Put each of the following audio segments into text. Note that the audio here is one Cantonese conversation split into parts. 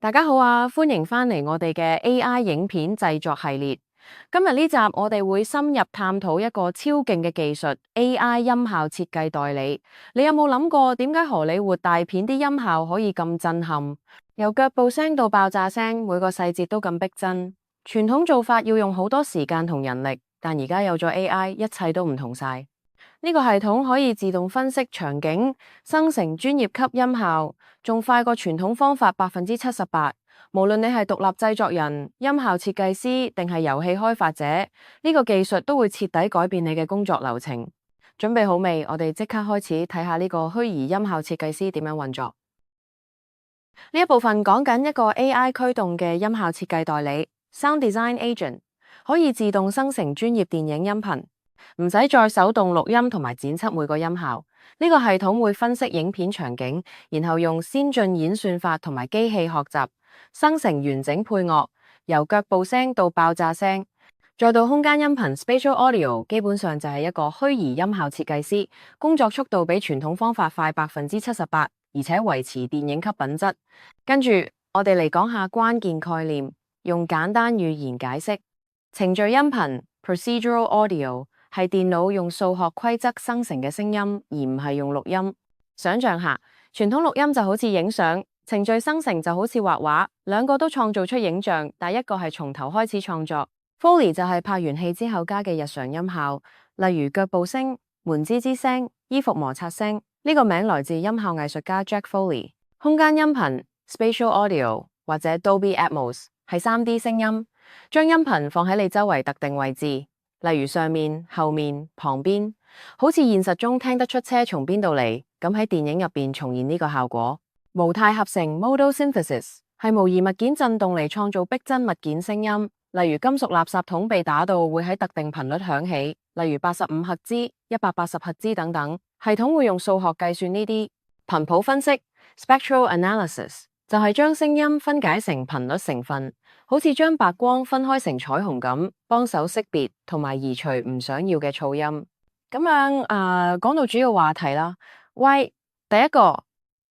大家好啊，歡迎返嚟我哋嘅 AI 影片製作系列。今日呢集我哋會深入探討一個超勁嘅技術 AI 音效設計代理。你有冇諗過點解荷里活大片啲音效可以咁震撼？由腳步聲到爆炸聲，每個細節都咁逼真。傳統做法要用好多時間同人力，但而家有咗 AI，一切都唔同晒。呢個系統可以自動分析場景，生成專業級音效，仲快過傳統方法78%。無論你係獨立製作人、音效設計師定係遊戲開發者，呢個技術都會徹底改變你嘅工作流程。準備好未？我哋即刻開始睇下呢個虛擬音效設計師點樣運作。呢一部分講緊一個 AI 驅動嘅音效設計代理 Sound Design Agent， 可以自動生成專業電影音頻。唔使再手動錄音同埋剪輯每個音效，呢個系統會分析影片場景，然後用先進演算法同埋機器學習，生成完整配樂，由腳步聲到爆炸聲，再到空間音頻 Spatial Audio， 基本上就係一個虛擬音效設計師，工作速度比傳統方法快78%，而且維持電影級品質。跟住我哋嚟講下關鍵概念，用簡單語言解釋。程序音頻 Procedural Audio係電腦用數學規則生成嘅聲音，而唔係用錄音。想象下，傳統錄音就好似影相，程序生成就好似畫畫，兩個都創造出影像，但一個係從頭開始創作。Foley 就係拍完戲之後加嘅日常音效，例如腳步聲、門吱吱聲、衣服摩擦聲。呢個名來自音效藝術家 Jack Foley。空間音頻 Spatial Audio 或者 Dolby Atmos 係 3D 聲音，將音頻放喺你周圍特定位置。例如上面、後面、旁邊，好似現實中聽得出車從邊度嚟，咁喺電影入邊重現呢個效果。模態合成 Modal Synthesis 係模擬物件震動嚟創造逼真物件聲音，例如金屬垃圾桶被打到會喺特定頻率響起，例如85赫茲、180赫茲等等。系統會用數學計算呢啲。頻譜分析 Spectral Analysis 就係將聲音分解成頻率成分，好似將白光分開成彩虹咁，幫手識別同埋移除唔想要嘅噪音。咁樣講到主要話題啦。喂，第一個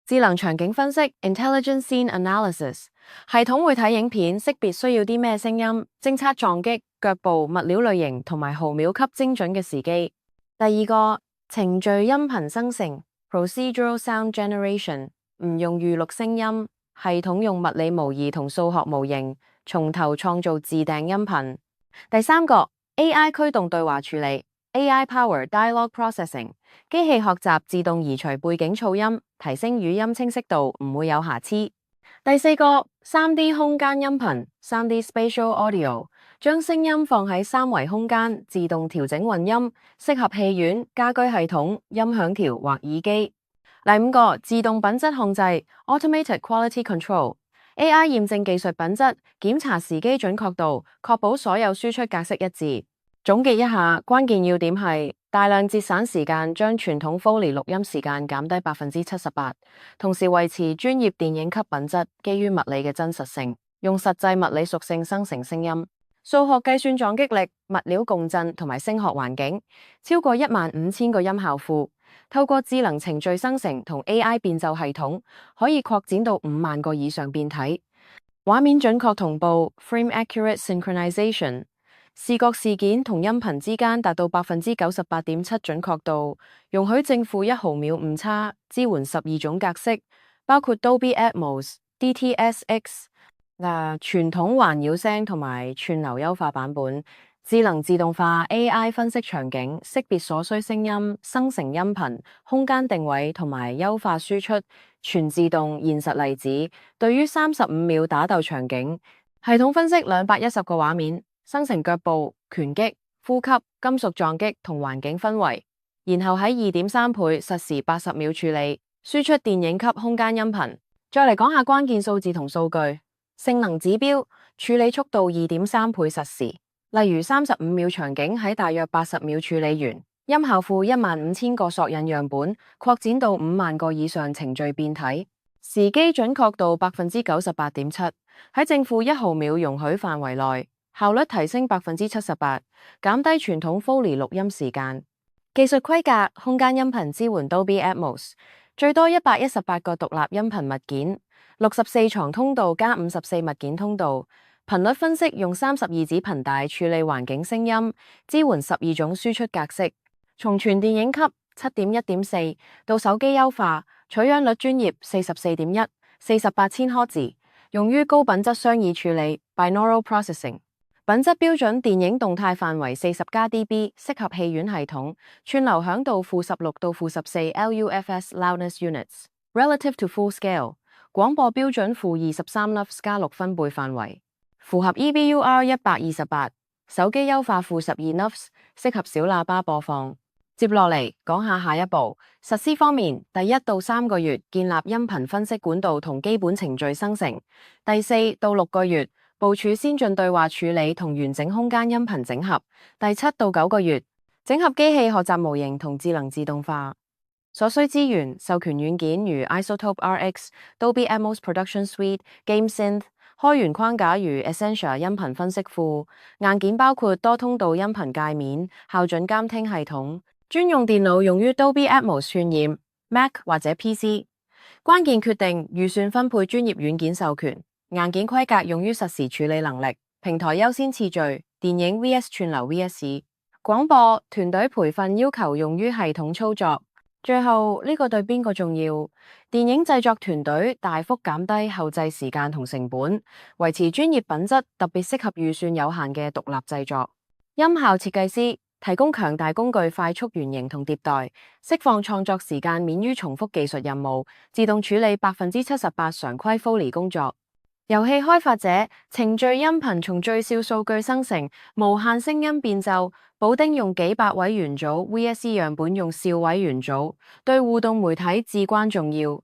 智能場景分析 Intelligent Scene Analysis， 系統會睇影片，識別需要啲咩聲音，偵測撞擊、腳步、物料類型同埋毫秒級精準嘅時機。第二個程序音頻生成 Procedural Sound Generation， 唔用預錄聲音，系統用物理模擬同數學模型，從頭創造自訂音頻。第三個 AI 驅動對話處理 AI Power Dialogue Processing， 機器學習自動移除背景噪音，提升語音清晰度，唔會有瑕疵。第四個 3D 空間音頻 3D Spatial Audio， 將聲音放喺三維空間，自動調整混音，適合戲院、家居系統、音響條或耳機。第五個自動品質控制 Automated Quality Control， AI 驗證技術品質，檢查時機準確度，確保所有輸出格式一致。總結一下，關鍵要點係大量節省時間，將傳統 Foley 錄音時間減低78%，同時維持專業電影級品質，基於物理嘅真實性，用實際物理屬性生成聲音。數學計算撞擊力、物料共振同埋聲學環境，超過15000個音效庫。透過智能程序生成同 AI 變奏系統，可以擴展到5萬個以上變體。畫面準確同步 （Frame Accurate Synchronization）， 視覺事件同音頻之間達到98.7%準確度，容許正負1毫秒誤差，支援12種格式，包括 Dolby Atmos、DTS:X、傳統環繞聲同埋串流優化版本。智能自動化 AI 分析場景，識別所需聲音，生成音頻、空間定位同埋優化輸出，全自動現實例子。對於35秒打鬥場景，系統分析210個畫面，生成腳步、拳擊、呼吸、金屬撞擊同環境氛圍，然後喺2.3倍實時80秒處理，輸出電影級空間音頻。再嚟講下關鍵數字同數據。性能指標，處理速度2.3倍實時。例如35秒場景喺大約80秒處理完，音效庫15000個索引樣本，擴展到5萬個以上程序變體，時機準確度98.7%，喺正負1毫秒容許範圍內，效率提升78%，減低傳統 Foley 錄音時間。技術規格，空間音頻支援 Dolby Atmos， 最多118個獨立音頻物件， 64床通道加54物件通道。頻率分析用32指頻帶處理環境聲音，支援12種輸出格式，從全電影級 7.1.4 到手機優化，取樣率專業 44.1 48千赫茲，用於高品質商議處理 binaural processing。品質標準電影動態範圍40+dB，適合戲院系統，串流響度-16到-14 LUFS loudness units，relative to full scale。廣播標準-23 lux 加6分貝範圍，符合 EBUR 128。手機優化-12 lux，適合小喇叭播放。接落嚟講下一步。實施方面，第1到3個月建立音頻分析管道同基本程序生成，第4到6個月部署先進對話處理同完整空間音頻整合，第7到9個月整合機器學習模型同智能自動化。所需資源授權軟件如 Isotope RX、Dolby Atmos Production Suite、GameSynth， 開源框架如 Essentia 音頻分析庫，硬件包括多通道音頻界面、校準監聽系統。專用電腦用於 Dolby Atmos 渲染 Mac 或者 PC。關鍵決定預算分配專業軟件授權，硬件規格用於實時處理能力，平台優先次序，電影 vs 串流 vs 廣播，團隊培訓要求用於系統操作。最後呢個對邊個重要？電影製作團隊大幅減低後製時間同成本，維持專業品質，特別適合預算有限嘅獨立製作。音效設計師提供強大工具快速原型同迭代，釋放創作時間免於重複技術任務，自動處理78%常規 Foley 工作。遊戲開發者程序音頻從最少數據生成，無限聲音變奏。補丁用幾百位元組 VSE 樣本用兆位元組，對互動媒體至關重要。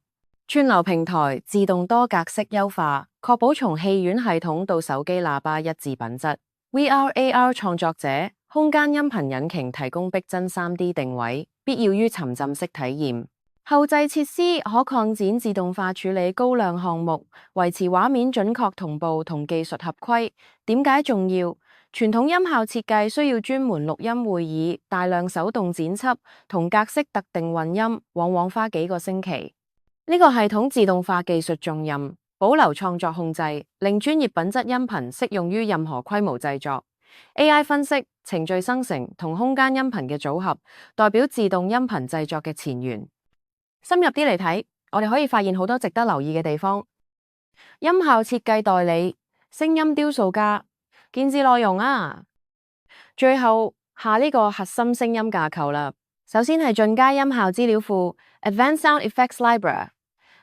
串流平台自動多格式優化，確保從戲院系統到手機喇叭一致品質。VR/AR 創作者空間音頻引擎提供逼真 3D 定位，必要於沉浸式體驗。後製設施可擴展自動化處理高量項目，維持畫面準確同步同技術合規。點解重要？傳統音效設計需要專門錄音會議、大量手動剪輯同格式特定混音，往往花幾個星期。呢個系統自動化技術重任，保留創作控制，令專業品質音頻適用於任何規模製作。AI 分析、程序生成同空間音頻嘅組合，代表自動音頻製作嘅前沿。深入啲嚟睇，我哋可以發現好多值得留意嘅地方。音效設計代理、聲音雕塑家。見字內容啊！最後下呢個核心聲音架構啦。首先係進階音效資料庫 Advanced Sound Effects Library，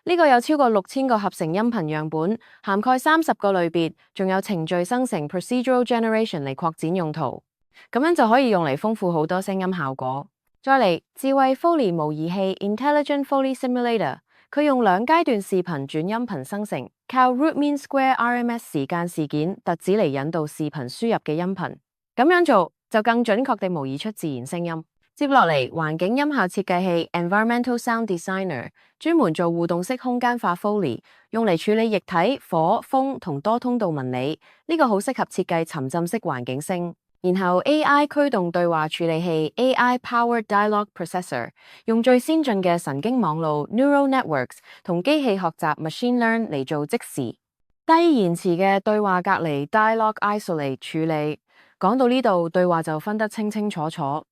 呢個有超過6000個合成音頻樣本，涵蓋30個類別，仲有程序生成 Procedural Generation 嚟擴展用途，咁樣就可以用嚟豐富好多聲音效果。再嚟智慧 Foley 模擬器 Intelligent Foley Simulator， 佢用2階段視頻轉音頻生成，靠 Root Mean Square RMS 時間事件特指嚟引導視頻輸入嘅音頻，咁樣做就更準確地模擬出自然聲音。接落嚟環境音效設計器 Environmental Sound Designer， 專門做互動式空間化 Foley， 用嚟處理液體、火、風同多通道紋理，呢個好適合設計沉浸式環境聲。然後 AI 驅動對話處理器 AI Powered Dialogue Processor， 用最先進嘅神經網路 Neural Networks 同機器學習 Machine Learn 嚟做即時低延遲嘅對話隔離 Dialogue Isolate 處理。講到呢度，對話就分得清清楚楚。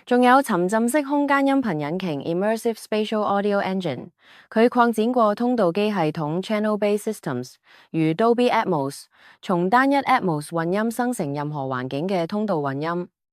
仲有沉浸式空間音頻引擎 Immersive Spatial Audio Engine， 佢擴展過通道機系統 Channel-based Systems， 如 Dolby Atmos， 從單一 Atmos 混音生成任何環境嘅通道混音，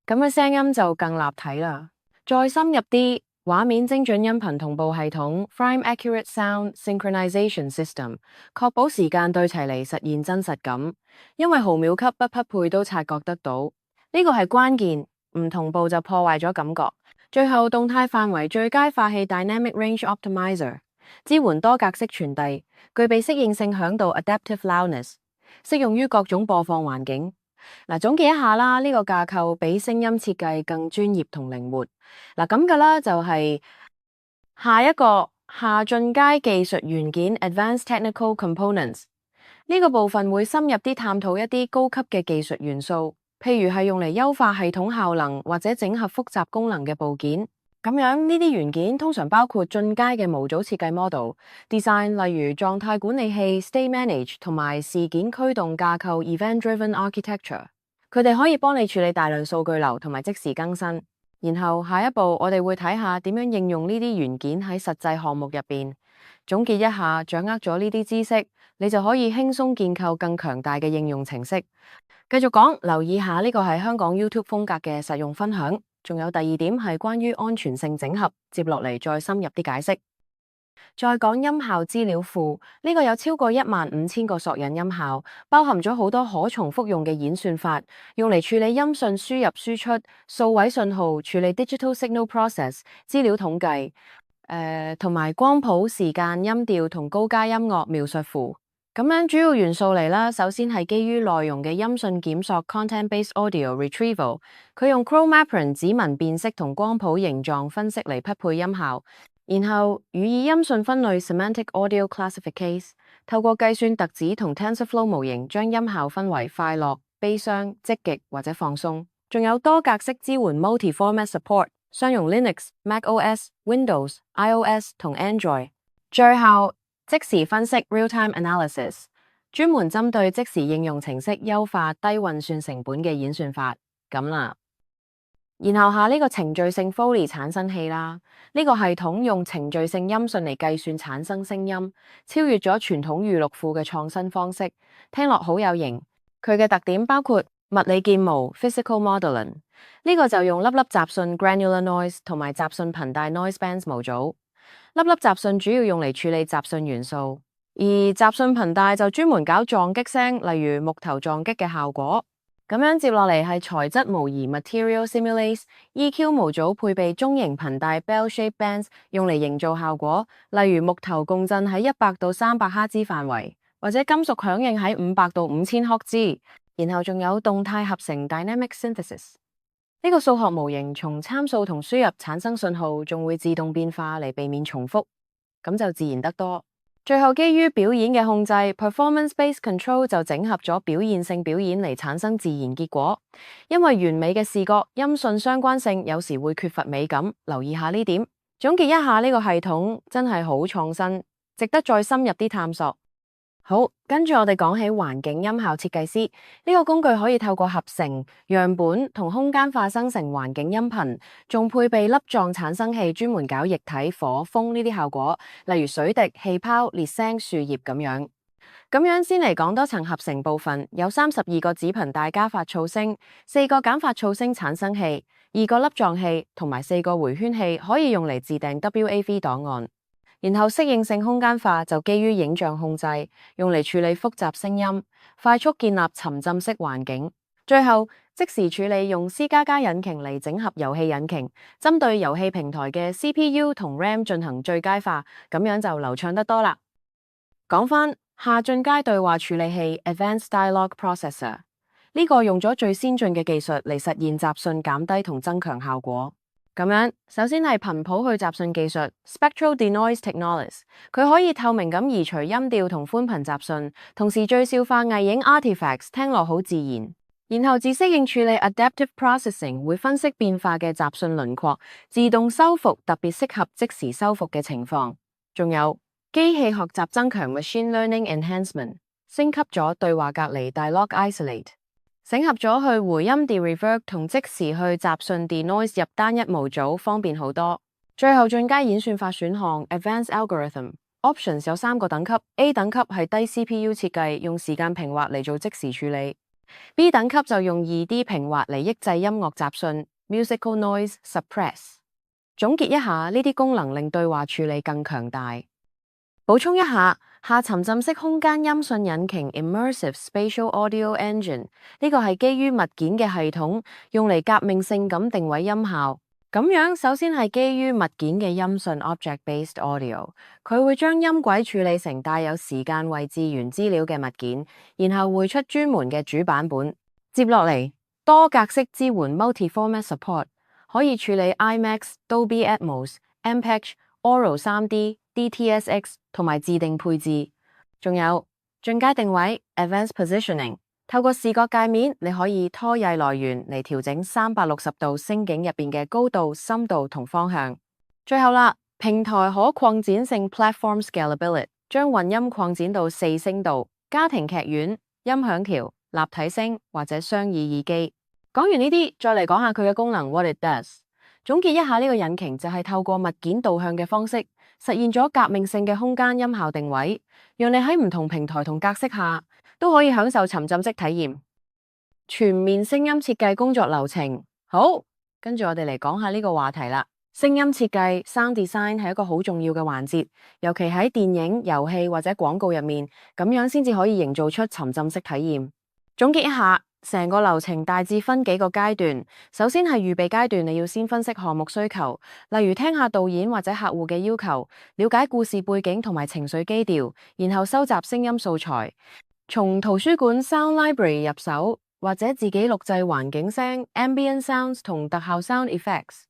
咁嘅聲音就更立體啦。再深入啲，畫面精準音頻同步系統 Frame Accurate Sound Synchronization System， 確保時間對齊嚟實現真實感，因為毫秒級不匹配都察覺得到，呢個係關鍵。唔同步就破壞咗感覺。最後動態範圍最佳化器 Dynamic Range Optimizer， 支援多格式傳遞，具備適應性響度 Adaptive Loudness， 適用於各種播放環境。總結一下啦，呢個架構比聲音設計更專業同靈活。咁嘅啦就係下一個下進階技術元件 Advanced Technical Components， 呢個部分會深入啲探討一啲高級嘅技術元素。譬如係用嚟優化系統效能或者整合複雜功能嘅部件。咁樣呢啲元件通常包括進階嘅模組設計 model、design， 例如狀態管理器 state manage 同埋事件驅動架構 event driven architecture。佢哋可以幫你處理大量數據流同埋即時更新。然後下一步我哋會睇下點樣應用呢啲元件喺實際項目入邊。總結一下，掌握咗呢啲知識，你就可以輕鬆建構更強大嘅應用程式。繼續講，留意下呢個係香港 YouTube 風格嘅實用分享。仲有第二點係關於安全性整合，接落嚟再深入啲解釋。再講音效資料庫，呢個有超過15000個索引音效，包含咗好多可重複用嘅演算法，用嚟處理音訊輸入輸出、數位信號、處理 digital signal process、資料統計，同埋光譜、時間、音調同高階音樂描述符。咁樣主要元素嚟啦，首先係基於內容嘅音訊檢索 （content-based audio retrieval），佢用 Chrome Apron 指紋辨識同光譜形狀分析嚟匹配音效。然後語義音訊分類 （semantic audio classification），透過計算特指同 TensorFlow 模型，將音效分為快樂、悲傷、積極或者放鬆。仲有多格式支援 （multi-format support），相容 Linux、macOS、Windows、iOS 同 Android。最後即時分析 real-time analysis， 專門針對即時應用程式優化低運算成本嘅演算法。咁啦，然後下呢個程序性 Foley 產生器啦，呢個系統用程序性音訊嚟計算產生聲音，超越咗傳統預錄庫嘅創新方式，聽落好有型。佢嘅特點包括物理建模 physical modeling， 呢個就用粒粒雜訊 granular noise 同埋雜訊頻帶 noise bands 模組。粒粒雜訊主要用嚟處理雜訊元素，而雜訊頻帶就專門搞撞擊聲，例如木頭撞擊嘅效果。咁樣接落嚟係材質模擬 material simulation EQ 模組，配備中型頻帶 bell-shaped bands， 用嚟營造效果，例如木頭共振喺100到300赫茲範圍，或者金屬響應喺500到5000赫茲。然後仲有動態合成 dynamic synthesis。呢個數學模型從參數同輸入產生信號，仲會自動變化嚟避免重複，咁就自然得多。最後基於表演嘅控制 performance-based control 就整合咗表現性表演嚟產生自然結果。因為完美嘅視覺音訊相關性有時會缺乏美感，留意下呢點。總結一下，呢個系統真係好創新，值得再深入啲探索。好，跟住我哋講起環境音效設計師，呢個工具可以透過合成、樣本同空間化生成環境音頻，仲配備粒狀產生器，專門搞液體、火、風呢啲效果，例如水滴、氣泡、烈聲、樹葉咁樣。咁樣先嚟講多層合成部分，有32個子頻帶加法噪聲、4個減法噪聲產生器、2個粒狀器同埋4個回圈器，可以用嚟自訂 WAV 檔案。然後適應性空間化就基於影像控制，用嚟處理複雜聲音，快速建立沉浸式環境。最後即時處理用 C++ 引擎嚟整合遊戲引擎，針對遊戲平台嘅 CPU 同 RAM 進行最佳化，咁樣就流暢得多啦。講返下進階對話處理器 Advanced Dialogue Processor， 呢個用咗最先進嘅技術嚟實現雜訊減低同增強效果。咁樣，首先係頻譜去雜訊技術 Spectral Denoise Technology， 佢可以透明咁移除音調同寬頻雜訊，同時最小化偽影 artifacts， 聽落好自然。然後自適應處理 Adaptive Processing 會分析變化嘅雜訊輪廓，自動修復，特別適合即時修復嘅情況。仲有機器學習增強 Machine Learning Enhancement， 升級咗對話隔離 Dialogue Isolate，整合咗去回音 de-reverb 同即時去雜訊 de-noise 入單一模組，方便好多。最後進階演算法選項 Advanced Algorithm Options 有3個等級 ，A 等級係低 CPU 設計，用時間平滑嚟做即時處理 ；B 等級就用2D 平滑嚟抑制音樂雜訊 Musical Noise Suppress。總結一下，呢啲功能令對話處理更強大。補充一下，下沉浸式空間音訊引擎 Immersive Spatial Audio Engine 呢個係基於物件嘅系統，用嚟革命性咁定位音效。咁樣首先係基於物件嘅音訊 Object-based Audio， 佢會將音軌處理成帶有時間位置元資料嘅物件，然後匯出專門嘅主版本。接落嚟多格式支援 Multi-format support， 可以處理 IMAX、Dolby Atmos、MPEG、Auro 3D、DTSX 同埋自定配置。仲有進階定位 Advanced Positioning，透過視覺界面，你可以拖曳來源嚟調整360度聲景入邊嘅高度、深度同方向。最後啦，平台可擴展性 platform scalability， 將混音擴展到4聲道、家庭劇院、音響橋、立體聲或者雙耳耳機。講完呢啲，再嚟講下佢嘅功能 What it does。總結一下呢個引擎就係透過物件導向嘅方式，實現咗革命性嘅空間音效定位，讓你喺唔同平台同格式下都可以享受沉浸式體驗。全面聲音設計工作流程，好，跟住我哋嚟講下呢個話題啦。聲音設計 （sound design） 係一個好重要嘅環節，尤其喺電影、遊戲或者廣告入面，咁樣先至可以營造出沉浸式體驗。總結一下，成個流程大致分幾個階段。首先係預備階段，你要先分析項目需求，例如聽下導演或者客戶嘅要求，了解故事背景同埋情緒基調，然後收集聲音素材，從圖書館 Sound Library 入手，或者自己錄製環境聲 （ambient sounds） 同特效 sound effects。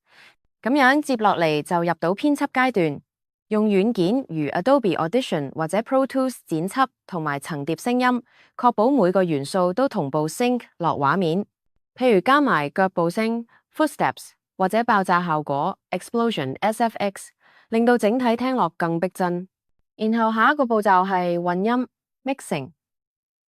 咁樣接落嚟就入到編輯階段。用軟件如 Adobe Audition 或者 Pro Tools 剪輯同埋層疊聲音，確保每個元素都同步 sync 落畫面。譬如加埋腳步聲 footsteps 或者爆炸效果 explosion SFX， 令到整體聽落更逼真。然後下一個步驟係混音 mixing，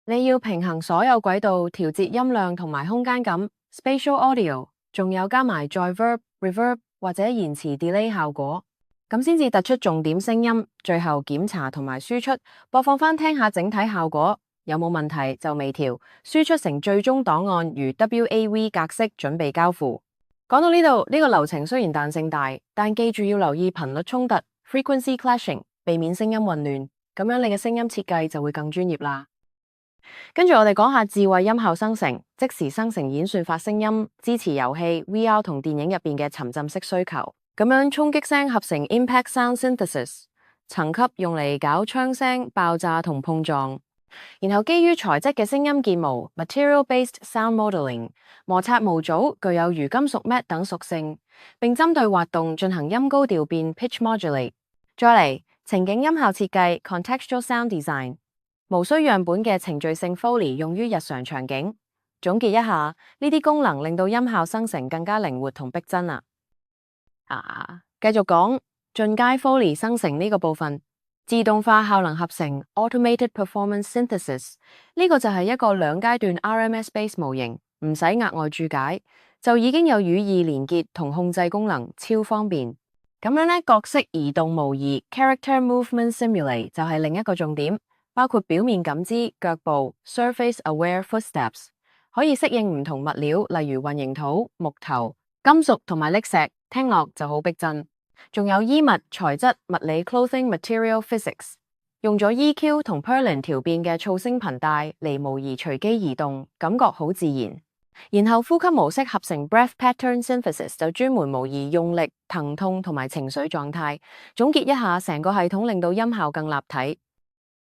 你要平衡所有軌道，調節音量同埋空間感 spatial audio， 仲有加埋再 reverb 或者延遲 delay 效果。咁先至突出重點聲音，最後檢查同埋輸出，播放翻聽下整體效果，有冇問題就微調，輸出成最終檔案如 WAV 格式，準備交付。講到呢度，呢個流程雖然彈性大，但記住要留意頻率衝突 frequency clashing， 避免聲音混亂，咁樣你嘅聲音設計就會更專業啦。跟住我哋講下智慧音效生成，即時生成演算法聲音，支持遊戲、VR 同電影入邊嘅沉浸式需求。咁樣衝擊聲合成 Impact Sound Synthesis， 層級用嚟搞槍聲、爆炸同碰撞。然後基於材質嘅聲音建模 Material-Based Sound Modeling， 摩擦模組具有如金屬 matte 等屬性，並針對滑動進行音高調變 Pitch Modulate。再嚟情景音效設計 Contextual Sound Design， 無需樣本嘅程序性 Foley 用於日常場景。總結一下，呢啲功能令到音效生成更加靈活同逼真啊！繼續講進階 Foley 生成呢個部分，自動化效能合成 Automated Performance Synthesis， 呢個就係一個2階段 RMS-based 模型，唔使額外注解，就已經有語義連結同控制功能，超方便。咁樣呢，角色移動模擬 Character Movement Simulate 就係另一個重點，包括表面感知、腳步 Surface Aware Footsteps， 可以適應唔同物料，例如混凝土、木頭、金屬同埋礫石，聽落就好逼真。仲有衣物材質物理 Clothing Material Physics， 用咗 EQ 同 Perlin 調變嘅噪聲頻帶嚟模擬隨機移動，感覺好自然。然後呼吸模式合成 Breath Pattern Synthesis 就專門模擬用力、疼痛同埋情緒狀態。總結一下，成個系統令到音效更立體。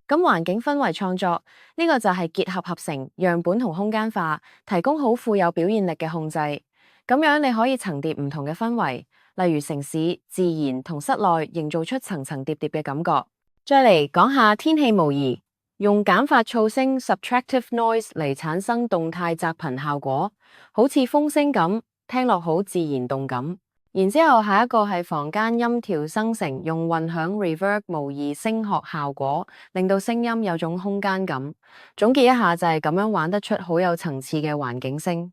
咁環境氛圍創作呢個就係結合合成樣本同空間化，提供好富有表現力嘅控制。咁樣你可以層疊唔同嘅氛圍，例如城市、自然同室內，營造出層層疊疊嘅感覺。再嚟講下天氣模擬，用減發噪聲 Subtractive Noise 嚟產生動態雜頻效果，好似風聲咁，聽落好自然動感。然之後下一個係房間音調生成，用混響 Reverb 模擬聲學效果，令到聲音有種空間感。總結一下就係咁樣玩得出好有層次嘅環境聲。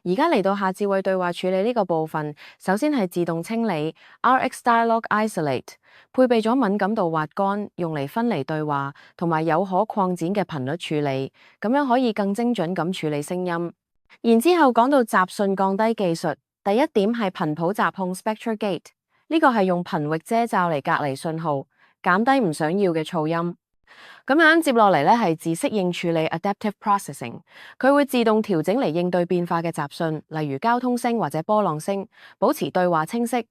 而家嚟到下智慧對話處理呢個部分，首先係自動清理 RX Dialogue Isolate， 配備咗敏感度滑桿，用嚟分離對話同埋有可擴展嘅頻率處理，咁樣可以更精準咁處理聲音。然之後講到雜訊降低技術，第一點係頻譜雜控 Spectra Gate， 呢個係用頻域遮罩嚟隔離信號，減低唔想要嘅噪音。咁樣接落嚟咧係自適應處理 Adaptive Processing， 佢會自動調整嚟應對變化嘅雜訊，例如交通聲或者波浪聲，保持對話清晰。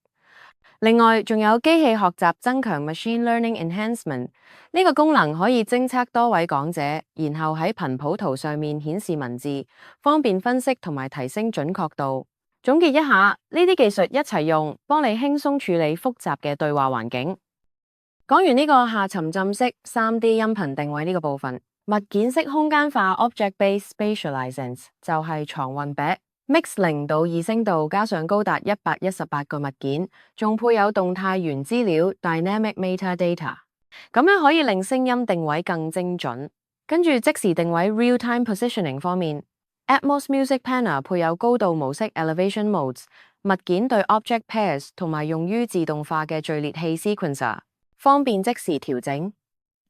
另外仲有機器學習增強 Machine Learning Enhancement， 呢個功能可以偵測多位講者，然後喺頻譜圖上面顯示文字，方便分析同埋提升準確度。總結一下，呢啲技術一齊用，幫你輕鬆處理複雜嘅對話環境。講完呢個下沉浸式 3D 音頻定位呢個部分，物件式空間化 （Object-Based Spatialization） 就係床運餅 ，Mix 0到2聲道，加上高達118個物件，仲配有動態源資料 （Dynamic Metadata），咁樣可以令聲音定位更精準。跟住即時定位 （Real-Time Positioning） 方面 ，Atmos Music Panner 配有高度模式 （Elevation Modes）、物件對 Object Pairs 同埋用於自動化嘅序列器 （Sequencer），方便即時調整。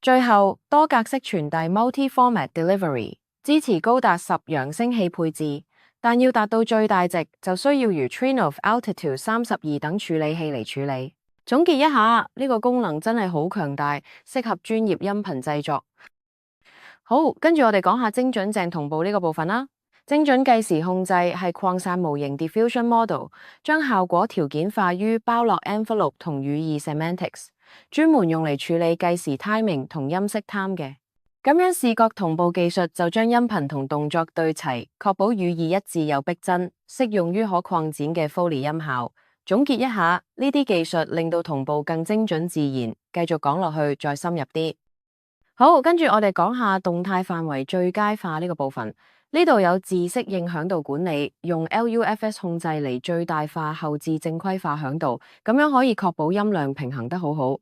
最後，多格式傳遞 Multi-Format Delivery 支持高達10揚聲器配置，但要達到最大值就需要如 Triumph Altitude 32等處理器嚟處理。總結一下，呢個功能真係好強大，適合專業音頻製作。好，跟住我哋講下精準淨同步呢個部分啦。精準計時控制係擴散模型 Diffusion Model， 將效果條件化於包絡 envelope 同語義 semantics， 專門用嚟處理計時 timing 同音色 time 嘅。咁樣視覺同步技術就將音頻同動作對齊，確保語義一致又逼真，適用於可擴展嘅 Foley 音效。總結一下，呢啲技術令到同步更精準自然。繼續講落去，再深入啲。好，跟住我哋講下動態範圍最佳化呢個部分。呢度有自適應響度管理，用 LUFS 控制嚟最大化後置正規化響度，咁樣可以確保音量平衡得好好。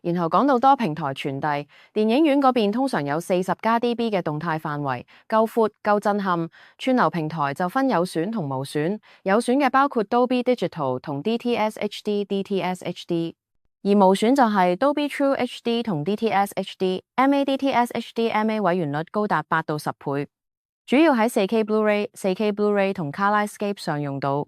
然後講到多平台傳遞，電影院嗰邊通常有40+dB 嘅動態範圍，夠闊夠震撼。串流平台就分有損同無損，有損嘅包括 Dolby Digital 同 DTS HD、DTS HD， 而無損就係 Dolby True HD 同 DTS HD。MA/DTS HD/MA 委員率高達8到10倍。主要喺 4K Blu-ray、4K Blu-ray 同 ColorScape 上用到。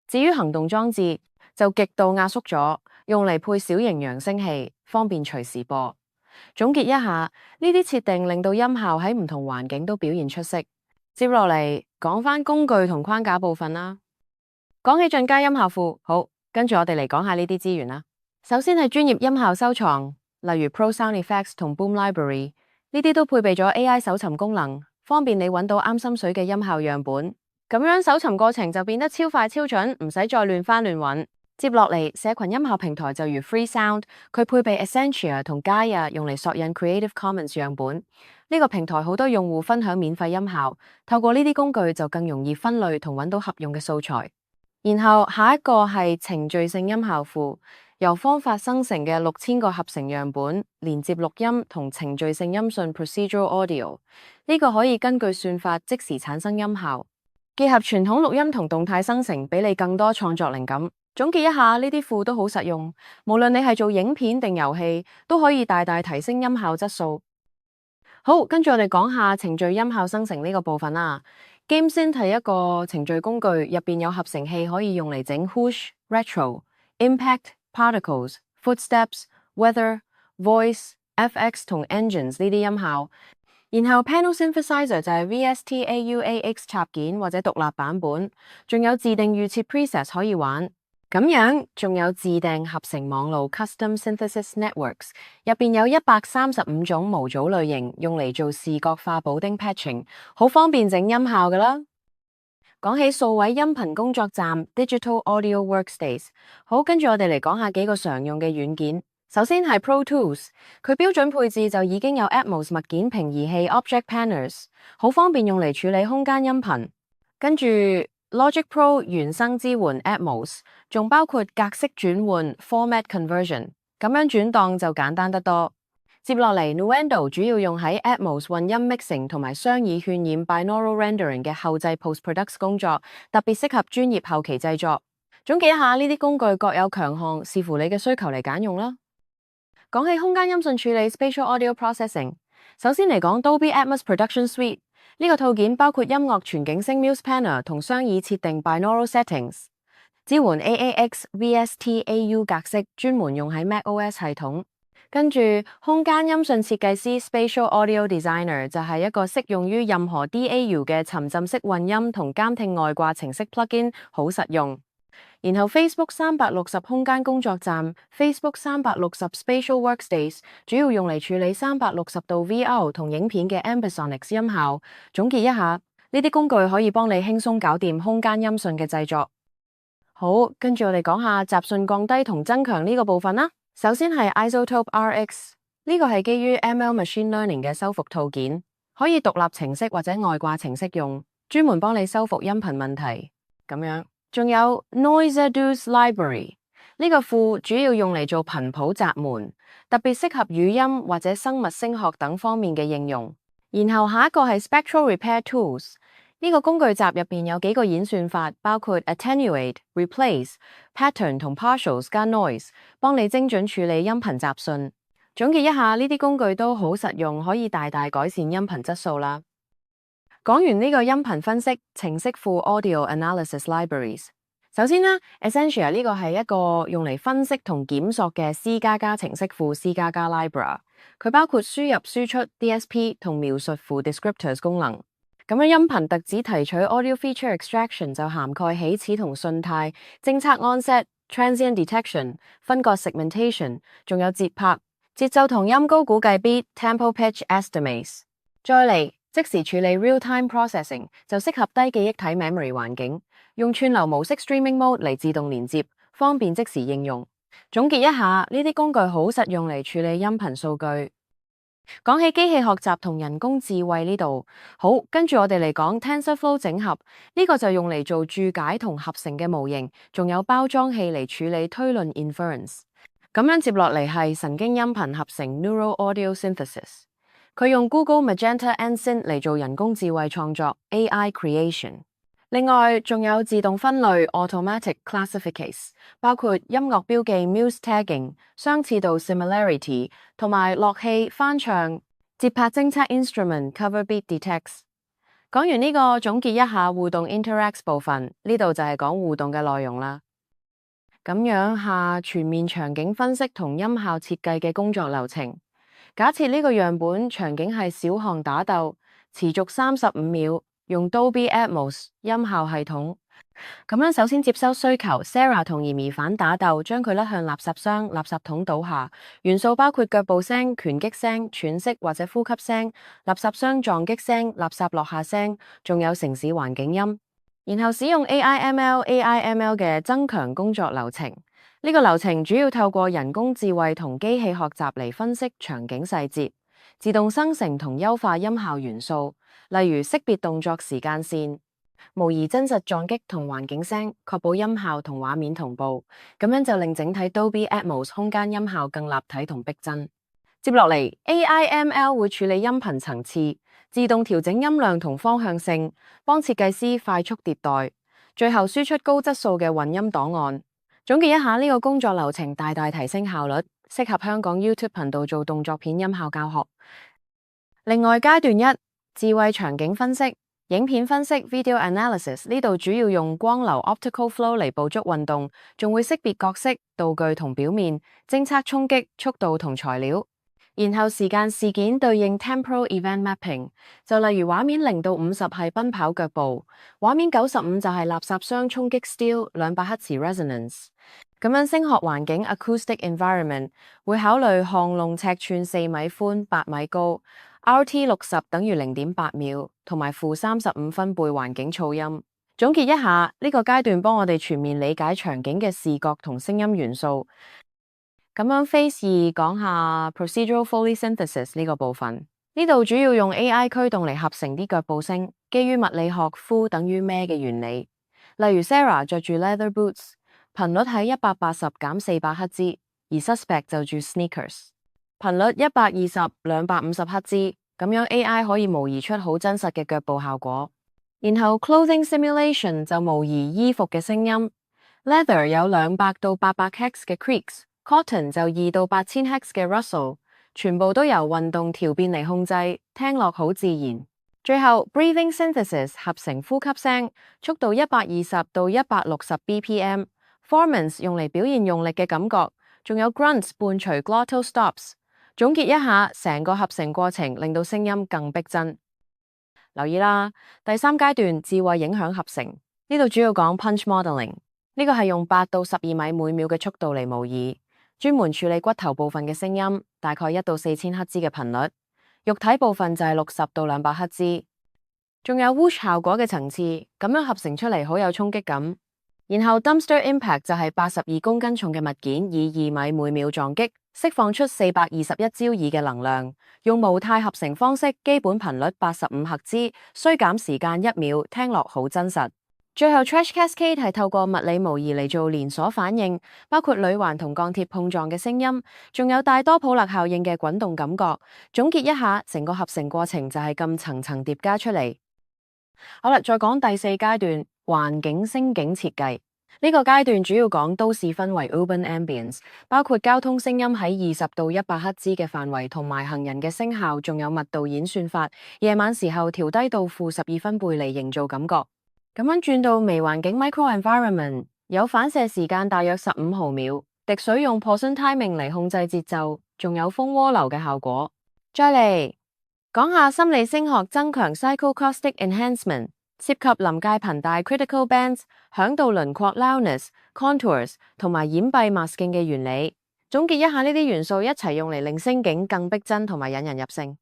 至於行動裝置就極度壓縮咗，用嚟配小型揚聲器，方便隨時播。總結一下，呢啲設定令到音效喺唔同環境都表現出色。接落嚟講返工具同框架部分啦。講起進階音效庫，好，跟住我哋嚟講下呢啲資源啦。首先係專業音效收藏，例如 Pro Sound Effects 同 Boom Library， 呢啲都配備咗 AI 搜尋功能，方便你揾到啱心水嘅音效樣本，咁樣搜尋過程就變得超快超準，唔使再亂翻亂揾。接落嚟，社群音效平台就如 Free Sound， 佢配備 Essentia 同 Gaia 用嚟索引 Creative Commons 樣本。呢個平台好多用戶分享免費音效，透過呢啲工具就更容易分類同揾到合用嘅素材。然後下一個係程序性音效庫，由方法生成嘅6000個合成樣本，連接錄音同程序性音訊 Procedural Audio， 呢個可以根據算法即時產生音效，結合傳統錄音同動態生成，俾你更多創作靈感。總結一下，呢啲庫都好實用，無論你係做影片定遊戲，都可以大大提升音效質素。好，跟住我哋講下程序音效生成呢個部分啦。GameSynth 係一個程序工具，入邊有合成器可以用嚟整 Whoosh、Retro、Impact、Particles、Weather、Voice、FX 同 Engines 呢啲音效。然後 Panel Synthesizer 就係 VST-AUAX 插件或者獨立版本，仲有自定預設 presets 可以玩。咁樣仲有自訂合成網路 Custom Synthesis Networks， 入邊有135種模組類型，用嚟做視覺化補丁 patching， 好方便整音效噶啦。講起數位音頻工作站 Digital Audio Workspace， 好，跟住我哋嚟講下幾個常用嘅軟件。首先係 Pro Tools， 佢標準配置就已經有 Atmos 物件平移器 Object Panners， 好方便用嚟處理空間音頻。跟住Logic Pro 原生支援 Atmos， 仲包括格式轉換 Format Conversion， 咁樣轉檔就簡單得多。接落嚟 Nuendo 主要用喺 Atmos 混音 mixing 同埋雙耳渲染 binaural rendering 嘅後製 post-production 工作，特別適合專業後期製作。總結一下，呢啲工具各有強項，視乎你嘅需求嚟揀用啦。講起空間音訊處理 Spatial Audio Processing， 首先嚟講 Dolby Atmos Production Suite。呢個套件包括音樂全景聲 Muse Panner 同雙耳設定 Binaural Settings， 支援 AAX、VST、AU 格式，專門用喺 macOS 系統。跟住空間音訊設計師 Spatial Audio Designer 就係一個適用於任何 DAW 嘅沉浸式混音同監聽外掛程式 plugin， 好實用。然後 Facebook 360空間工作站 Facebook 360 Spatial Workspace 主要用嚟處理360度 VR 同影片嘅 Ambisonics 音效。總結一下，呢啲工具可以幫你輕鬆搞掂空間音訊嘅製作。好，跟住我哋講下雜訊降低同增強呢個部分啦。首先係 Isotope RX， 呢個係基於 ML Machine Learning 嘅修復套件，可以獨立程式或者外掛程式用，專門幫你修復音頻問題。咁樣，仲有 Noisereduce Library 呢個庫主要用嚟做頻譜閘門，特別適合語音或者生物聲學等方面嘅應用。然後下一個係 Spectral Repair Tools。呢個工具集入邊有幾個演算法，包括 Attenuate、Replace、Pattern 同 Partials 加 Noise， 幫你精準處理音頻雜訊。總結一下，呢啲工具都好實用，可以大大改善音頻質素啦。講完呢個音頻分析程式庫 Audio Analysis Libraries， 首先呢 Essentia 呢個係一個用嚟分析同檢索嘅 C++ 程式庫 C++ Library， 佢包括輸入輸出 DSP 同描述符 Descriptors 功能。咁樣音頻特指提取 Audio Feature Extraction 就涵蓋起始同瞬態、偵測 Onset、Transient Detection、分割 Segmentation， 仲有節拍、節奏同音高估計 Beat、Tempo Pitch Estimates。再嚟即時處理 Real-Time Processing 就適合低記憶體 Memory 環境，用串流模式 Streaming Mode 嚟自動連接，方便即時應用。總結一下，呢啲工具好實用嚟處理音頻數據。講起機器學習同人工智慧呢度，好，跟住我哋嚟講 TensorFlow 整合，呢個就用嚟做注解同合成嘅模型，仲有包裝器嚟處理推論 inference。咁樣接落嚟係神經音頻合成 Neural Audio Synthesis， 佢用 Google Magenta Nsynth 嚟做人工智慧創作 AI creation。另外仲有自動分類 Automatic Classification， 包括音樂標記 Muse Tagging、相似度 Similarity 同埋樂器翻唱、節拍偵測 Instrument Cover Beat Detects。講完呢個，總結一下互動 Interacts 部分，呢度就係講互動嘅內容啦。咁樣下全面場景分析同音效設計嘅工作流程。假設呢個樣本場景係小巷打鬥，持續35秒。用 Dolby Atmos 音效系統，咁樣首先接收需求 ，Sarah 同嫌疑犯打鬥，將佢甩向垃圾箱、垃圾桶倒下。元素包括腳步聲、拳擊聲、喘息或者呼吸聲、垃圾箱撞擊聲、垃圾落下聲，仲有城市環境音。然後使用 AI/ML 嘅增強工作流程。呢個流程主要透過人工智慧同機器學習嚟分析場景細節，自動生成同優化音效元素。例如識別動作時間線、模擬真實撞擊同環境聲，確保音效同畫面同步，咁樣就令整體 Dolby Atmos 空間音效更立體同逼真。接落嚟 AI/ML 會處理音頻層次，自動調整音量同方向性，幫設計師快速迭代，最後輸出高質素嘅混音檔案。總結一下，呢個工作流程大大提升效率，適合香港 YouTube 頻道做動作片音效教學。另外階段一，智慧場景分析、影片分析 （Video Analysis） 呢度主要用光流 （Optical Flow） 嚟捕捉運動，仲會識別角色、道具同表面，偵測衝擊、速度同材料。然後時間事件對應 Temporal Event Mapping， 就例如畫面0到50係奔跑腳步，畫面95就係垃圾箱衝擊 Steel 200赫茲 Resonance。咁樣聲學環境 Acoustic Environment 會考慮巷弄尺寸4米寬、8米高。RT 60等於0.8秒，同埋-35分貝環境噪音。總結一下，呢個階段幫我哋全面理解場景嘅視覺同聲音元素。咁樣 Phase 2講下 Procedural Foley Synthesis 呢個部分，呢度主要用 AI 驅動嚟合成啲腳步聲，基於物理學呼等於咩嘅原理。例如 Sarah 着住 leather boots， 頻率喺180減400赫茲，而 Suspect 就住 sneakers。頻率120、250赫茲，咁樣 AI 可以模擬出好真實嘅腳步效果。然後 Clothing Simulation 就模擬衣服嘅聲音。Leather 有200到800 Hz 嘅 creaks，Cotton 就2到8000 Hz 嘅 rustle， 全部都由運動調變嚟控制，聽落好自然。最後 Breathing Synthesis 合成呼吸聲，速度120到160 bpm，Formants 用嚟表現用力嘅感覺，仲有 Grunts 伴隨 Glottal Stops。總結一下，成個合成過程令到聲音更逼真。留意啦，第3階段智慧影響合成，呢度主要講 Punch Modeling， 呢個係用8到12米每秒嘅速度嚟模擬，專門處理骨頭部分嘅聲音，大概1到4000赫茲嘅頻率，肉體部分就係60到200赫茲，仲有 Whoosh 效果嘅層次，咁樣合成出嚟好有衝擊感。然後 Dumpster Impact 就係82公斤重嘅物件以2米每秒撞擊，釋放出421焦耳嘅能量，用無態合成方式，基本頻率85赫茲，衰減時間1秒，聽落好真實。最後 Trash Cascade 係透過物理模擬嚟做連鎖反應，包括鋁環同鋼鐵碰撞嘅聲音，仲有大多普勒效應嘅滾動感覺。總結一下，成個合成過程就係咁層層疊加出嚟。好啦，再講第四階段，環境聲景設計。呢個階段主要講都市氛圍 urban ambience， 包括交通聲音喺20到100赫茲嘅範圍，同埋行人嘅聲效，仲有密度演算法。夜晚時候調低到-12分貝嚟營造感覺。咁樣轉到微環境 micro environment， 有反射時間大約15毫秒，滴水用 Poisson timing 嚟控制節奏，仲有蜂窩流嘅效果。再嚟講下心理聲學增強 psychoacoustic enhancement。涉及臨界頻帶 critical bands、響度輪廓 loudness、contours 同埋掩蔽 masking 嘅原理。總結一下呢啲元素一齊用嚟令聲景更逼真同埋引人入勝。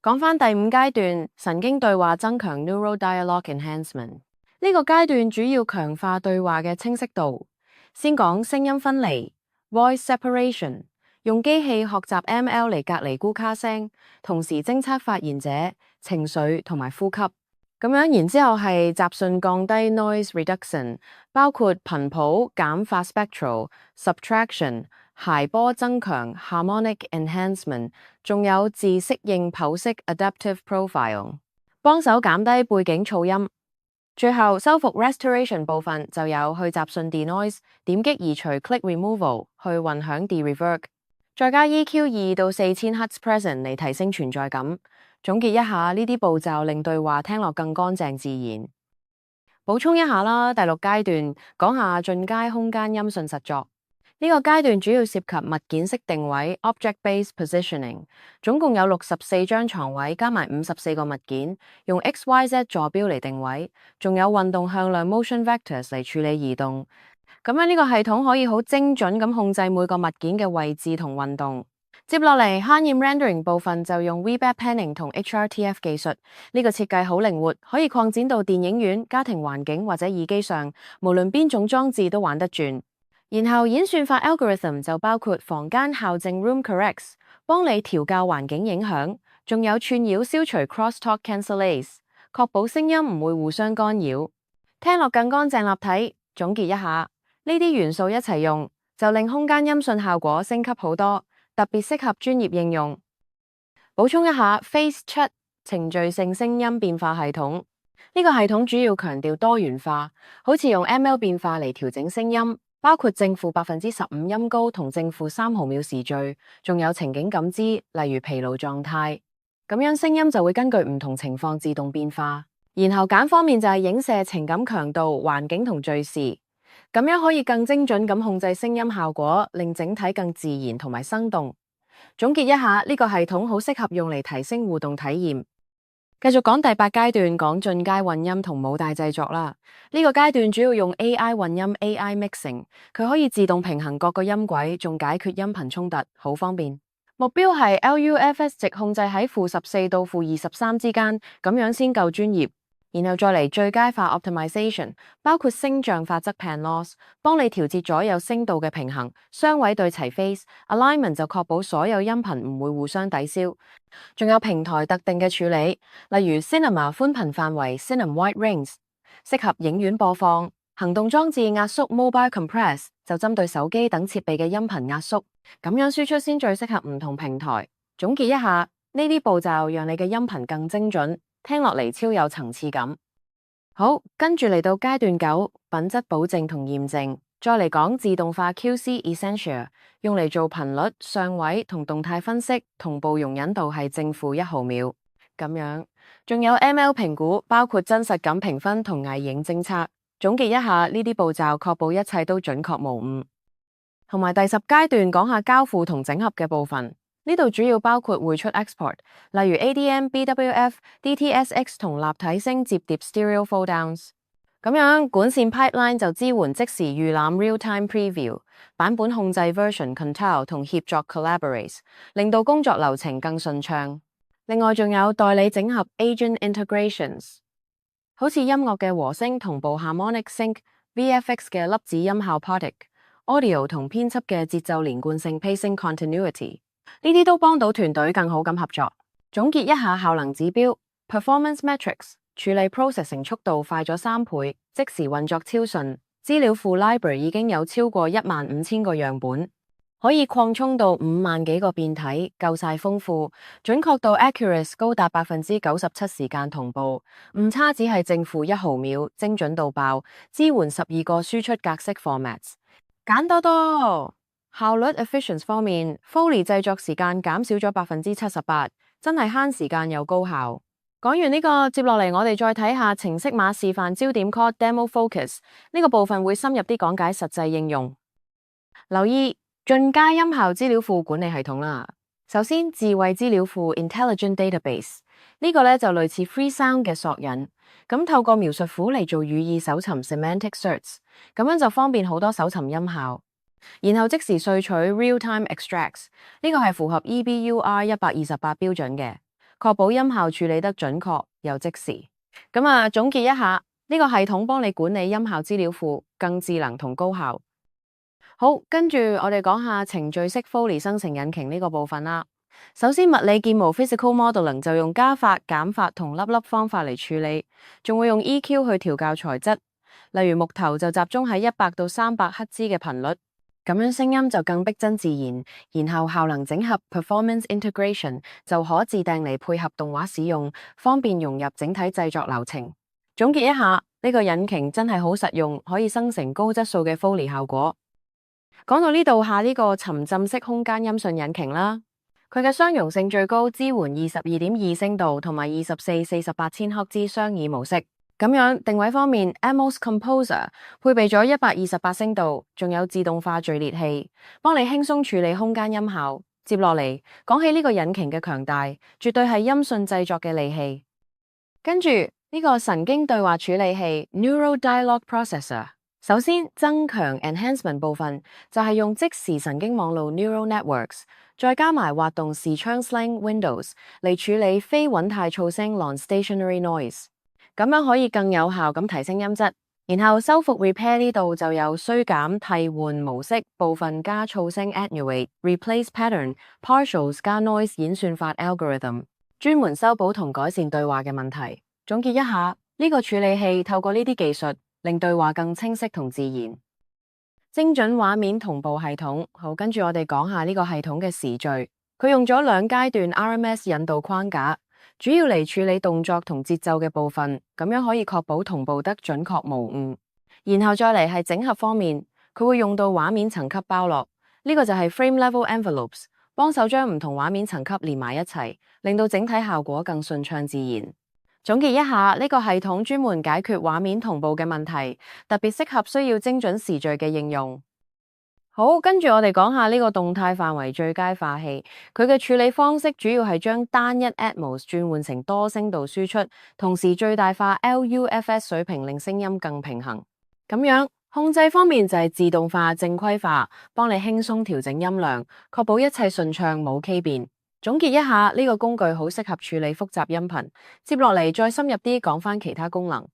講返第五階段，神經對話增強 neural dialogue enhancement。呢個階段主要強化對話嘅清晰度。先講聲音分離 voice separation， 用機器學習 ML 嚟隔離咕卡聲，同時偵測發言者、情緒同埋呼吸。咁樣，然之後係雜訊降低 noise reduction， 包括頻譜減法 spectral subtraction、諧波增強 harmonic enhancement， 仲有自適應剖析 adaptive profile， 幫手減低背景噪音。最後修復 restoration 部分就有去雜訊 denoise、點擊移除 click removal、去混響 de-reverb， 再加 EQ 2到4000 Hz present 嚟提升存在感。總結一下呢啲步驟，令對話聽落更乾淨自然。補充一下啦，第六階段講下進階空間音訊實作。呢個階段主要涉及物件式定位 （object-based positioning）， 總共有64張床位加埋54個物件，用 XYZ 坐標嚟定位，仲有運動向量 motion vectors 嚟處理移動。咁樣呢個系統可以好精準咁控制每個物件嘅位置同運動。接落嚟慳驗 rendering 部分就用 VBAP panning 同 HRTF 技術，呢個設計好靈活，可以擴展到電影院、家庭環境或者耳機上，無論邊種裝置都玩得轉。然後演算法 algorithm 就包括房間校正 room corrects， 幫你調校環境影響，仲有串擾消除 crosstalk cancellase， 確保聲音唔會互相干擾，聽落更乾淨立體。總結一下，呢啲元素一齊用，就令空間音訊效果升級好多。特別適合專業應用。補充一下 ，FaceChat 程序性聲音變化系統，呢個系統主要強調多元化，好似用 ML 變化嚟調整聲音，包括正負15%音高同正負3毫秒時序，仲有情景感知，例如疲勞狀態。咁樣聲音就會根據唔同情況自動變化。然後揀方面就係影射情感強度、環境同敘事。咁樣可以更精準咁控制聲音效果，令整體更自然同埋生動。總結一下，呢個系統好適合用嚟提升互動體驗。繼續講第八階段，講進階混音同母帶製作啦。呢個階段主要用 AI 混音 AI mixing， 佢可以自動平衡各個音軌，仲解決音頻衝突，好方便。目標係 LUFS 值控制喺-14到-23之間，咁樣先夠專業。然後再嚟最佳化 optimization， 包括聲像法則 pan loss， 幫你調節左右聲道嘅平衡，雙位對齊 phase alignment 就確保所有音頻唔會互相抵消。仲有平台特定嘅處理，例如 Cinema 寬頻範圍 Cinem Wide Range， 適合影院播放。行動裝置壓縮 Mobile Compress 就針對手機等設備嘅音頻壓縮，咁樣輸出先最適合唔同平台。總結一下，呢啲步驟讓你嘅音頻更精準。聽落嚟超有層次感。好，跟住嚟到階段9，品質保證同驗證。再嚟講自動化 QC Essential， 用嚟做頻率、相位同動態分析，同步容忍度係正負1毫秒。咁樣，仲有 ML 評估，包括真實感評分同偽影偵測。總結一下，呢啲步驟確保一切都準確無誤。同埋第10階段講下交付同整合嘅部分。呢度主要包括匯出 export， 例如 ADM、BWF、DTSX 同立體聲摺疊 stereo fold downs。咁樣管線 pipeline 就支援即時預覽 real-time preview、版本控制 version control 同協作 collaborate， 令到工作流程更順暢。另外仲有代理整合 agent integrations， 好似音樂嘅和聲同步 harmonic sync、VFX 嘅粒子音效 particle、audio 同編輯嘅節奏連貫性 pacing continuity， 呢啲都幫到團隊更好咁合作。總結一下效能指標 performance metrics， 處理 processing 速度快咗3倍，即時運作超順。資料庫 library 已經有超過15000個樣本，可以擴充到5萬幾個變體，夠晒豐富。準確度 accuracy 高達97%時間同步，誤差只係正負1毫秒，精準到爆。支援12個輸出格式 formats， 揀多多。效率 efficiency 方面 ，Foley 製作時間減少咗78%，真係慳時間又高效。講完呢個，接落嚟我哋再睇下程式碼示範焦點 code demo focus， 呢個部分會深入啲講解實際應用。留意進階音效資料庫管理系統啦。首先，智慧資料庫 intelligent database 呢個咧就類似 free sound 嘅索引，咁透過描述符嚟做語義搜尋 semantic search， 咁樣就方便好多搜尋音效。然後即時萃取 real time extracts， 呢個係符合 EBUR 128標準嘅。確保音效處理得準確又即時。總結一下，呢個系統幫你管理音效資料庫，更智能同高效。好，跟住我哋講下程序式 Foley 生成引擎呢個部分啦。首先，物理建模 physical modeling 就用加法、減法同粒粒方法嚟處理，仲會用 EQ 去調校材質。例如木頭就集中喺100到300赫茲嘅頻率。咁樣聲音就更逼真自然，然後效能整合 performance integration 就可自訂嚟配合動畫使用，方便融入整體製作流程。總結一下，呢個引擎真係好實用，可以生成高質素嘅 Foley 效果。講到呢度，下呢個沉浸式空間音訊引擎啦，佢嘅相容性最高，支援 22.2 聲道同埋24-48千赫茲雙耳模式。咁樣定位方面 ，Atmos Composer 配備咗128聲道，仲有自動化序列器，幫你輕鬆處理空間音效。接落嚟講起呢個引擎嘅強大，絕對係音訊製作嘅利器。跟住呢個神經對話處理器 Neural Dialogue Processor， 首先增強 enhancement 部分就係用即時神經網路 Neural Networks， 再加埋滑動視窗 Slang Windows 嚟處理非穩態噪聲 Non-Stationary Noise。咁樣可以更有效咁提升音質，然後修復 repair 呢度就有衰減替換模式，部分加噪聲 attenuate replace pattern partials 加 noise 演算法 algorithm， 專門修補同改善對話嘅問題。總結一下，呢個處理器透過呢啲技術，令對話更清晰同自然。精準畫面同步系統，好，跟住我哋講下呢個系統嘅時序，佢用咗2階段 RMS 引導框架。主要嚟處理動作同節奏嘅部分，咁樣可以確保同步得準確無誤。然後再嚟係整合方面，佢會用到畫面層級包絡，呢個就係 frame level envelopes， 幫手將唔同畫面層級連埋一齊，令到整體效果更順暢自然。總結一下，呢個系統專門解決畫面同步嘅問題，特別適合需要精準時序嘅應用。好，跟住我哋講下呢個動態範圍最佳化器，佢嘅處理方式主要係將單一 Atmos 轉換成多聲道輸出，同時最大化 LUFS 水平，令聲音更平衡。咁樣控制方面就係自動化正規化，幫你輕鬆調整音量，確保一切順暢冇畸變。總結一下，呢個工具好適合處理複雜音頻。接落嚟再深入啲講翻其他功能。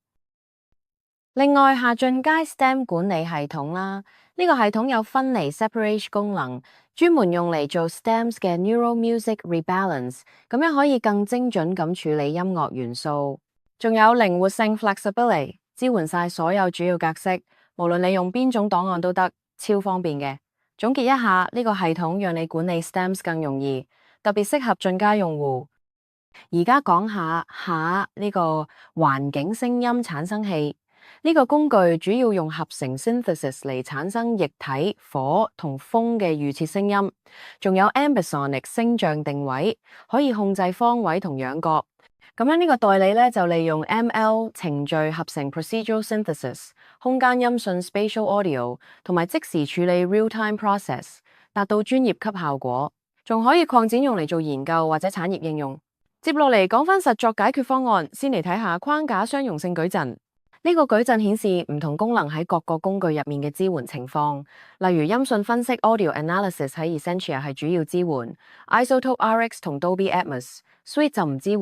另外，下進階 STEM 管理系統啦，呢個系統有分離 separate 功能，專門用嚟做 STEMs 嘅 Neural Music Rebalance， 咁樣可以更精準咁處理音樂元素。仲有靈活性 flexibility， 支援晒所有主要格式，無論你用邊種檔案都得，超方便嘅。總結一下，呢個系統讓你管理 STEMs 更容易，特別適合進階用戶。而家講下呢個環境聲音產生器。呢個工具主要用合成 synthesis 嚟產生液體、火同風嘅預設聲音，仲有 ambisonic 聲像定位，可以控制方位同仰角。咁樣呢個代理咧就利用 ML 程序合成 procedural synthesis、空間音訊 spatial audio 同埋即時處理 real time process， 達到專業級效果，仲可以擴展用嚟做研究或者產業應用。接落嚟講翻實作解決方案，先嚟睇下框架相容性矩陣。呢個矩陣顯示唔同功能喺各個工具入面嘅支援情況，例如音訊分析 Audio Analysis 喺 Essentia 係主要支援 ，Isotope RX 同 Dolby Atmos，Suite 就唔支援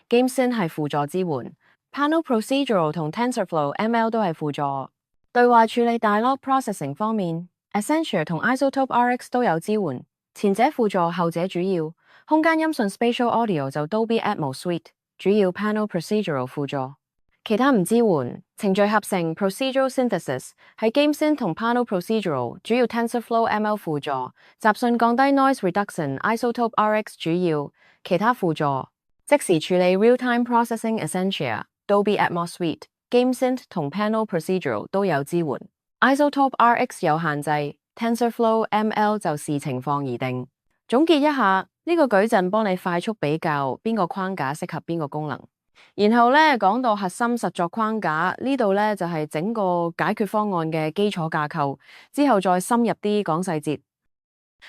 ，GameSynth 係輔助支援 ，Panel Procedural 同 TensorFlow ML 都係輔助。對話處理 Dialogue Processing 方面 Essentia 同 Isotope RX 都有支援，前者輔助，後者主要。空間音訊 Spatial Audio 就 Dolby Atmos Suite，主要 Panel Procedural 輔助。其他唔支援，程序合成 Procedural Synthesis 係 GameSynth 同 Panel Procedural，主要 TensorFlow ML 輔助，集訊降低 Noise Reduction Isotope RX 主要，其他輔助。即時處理 Real-Time Processing Essentia、Dolby Atmos Suite、GameSynth 同 Panel Procedural 都有支援。Isotope RX 有限制 ，TensorFlow ML 就視情況而定。總結一下，呢個矩陣幫你快速比較邊個框架適合邊個功能。然後咧講到核心實作框架，呢度咧就係整個解決方案嘅基礎架構，之後再深入啲講細節。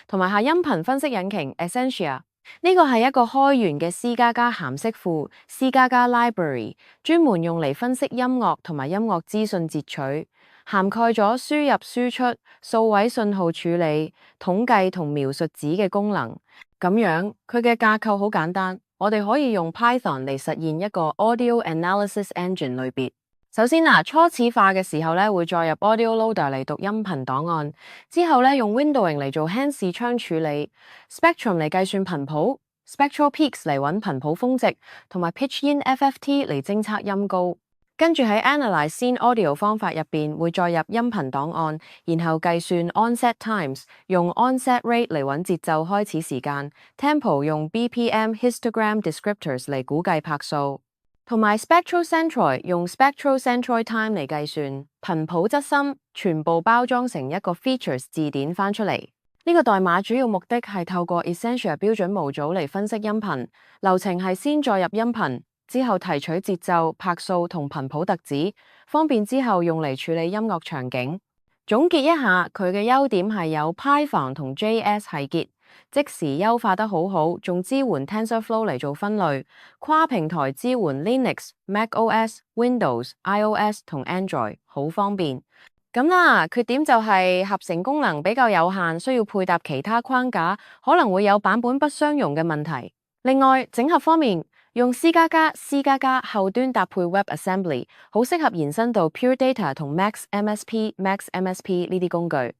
同埋下音頻分析引擎 Essentia， 呢個係一個開源嘅 C++ 函式庫 C++ library， 專門用嚟分析音樂同埋音樂資訊截取，涵蓋咗輸入輸出、數位信號處理、統計同描述子嘅功能。咁樣佢嘅架構好簡單。我哋可以用 Python 嚟實現一個 Audio Analysis Engine 類別。首先初始化嘅時候會載入 Audio Loader 嚟讀音頻檔案，之後用 Windowing 嚟做 hand 視窗處理 ，Spectrum 嚟計算頻譜 ，Spectral Peaks 嚟揾頻譜峰值，同埋 Pitch-in FFT 嚟偵測音高。跟住喺 Analyze Scene Audio 方法入邊會載入音頻檔案，然後計算 Onset Times， 用 Onset Rate 嚟揾節奏開始時間 ，Tempo 用 BPM Histogram Descriptors 嚟估計拍數，同埋 Spectral Centroid 用 Spectral Centroid Time 嚟計算頻譜質心，全部包裝成一個 Features 字典翻出嚟。呢個代碼主要目的係透過 Essentia 標準模組嚟分析音頻，流程係先載入音頻。之後提取節奏、拍數同頻譜特指，方便之後用嚟處理音樂場景。總結一下，佢嘅優點係有 Python 同 JS 系結，即時優化得好好，仲支援 TensorFlow 嚟做分類，跨平台支援 Linux、macOS、Windows、iOS 同 Android， 好方便。咁啦，缺點就係合成功能比較有限，需要配搭其他框架，可能會有版本不相容嘅問題。另外，整合方面，用 C++、後端搭配 WebAssembly， 好適合延伸到 Pure Data 同 MaxMSP 呢啲工具。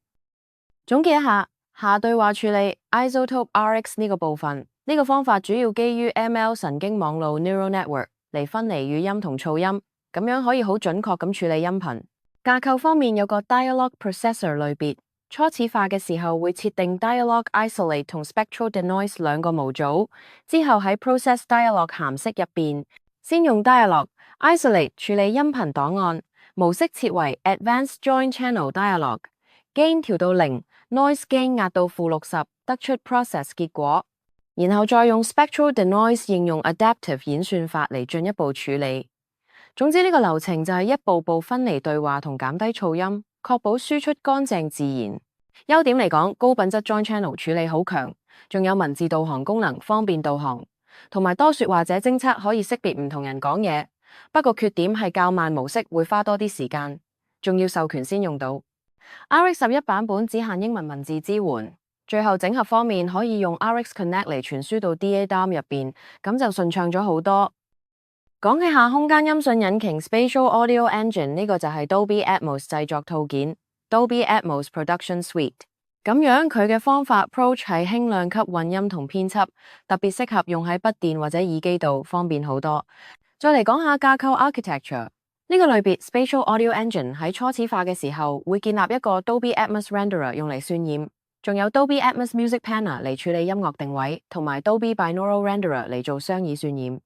總結一下，下對話處理 Isotope RX 呢個部分，呢個方法主要基於 ML 神經網絡 Neural Network 嚟分離語音同噪音，咁樣可以好準確咁處理音頻。架構方面有個 Dialogue Processor 類別。初始化嘅時候會設定 Dialogue Isolate 同 Spectral Denoise 兩個模組，之後喺 Process Dialogue 函式入邊，先用 Dialogue Isolate 處理音頻檔案，模式設為 Advanced Joint Channel Dialogue，Gain 調到0 ，Noise Gain 壓到-60，得出 Process 結果，然後再用 Spectral Denoise 應用 Adaptive 演算法嚟進一步處理。總之呢個流程就係一步步分離對話同減低噪音，確保輸出乾淨自然。優點嚟講，高品質 Joint Channel 處理好強，仲有文字導航功能，方便導航，同埋多說話者偵測可以識別唔同人講嘢。不過缺點係較慢模式會花多啲時間，仲要授權先用到。RX11 版本只限英文文字支援。最後整合方面可以用 RX Connect 嚟傳輸到 DAW 入邊，咁就順暢咗好多。講起下空間音訊引擎 Spatial Audio Engine， 呢個就係 Dolby Atmos 製作套件 Dolby Atmos Production Suite。咁樣佢嘅方法 approach 係輕量級混音同編輯，特別適合用喺筆電或者耳機度，方便好多。再嚟講下架構 architecture， 呢個類別 Spatial Audio Engine 喺初始化嘅時候會建立一個 Dolby Atmos Renderer 用嚟渲染，仲有 Dolby Atmos Music Panner 嚟處理音樂定位，同埋 Dolby Binaural Renderer 嚟做雙耳渲染。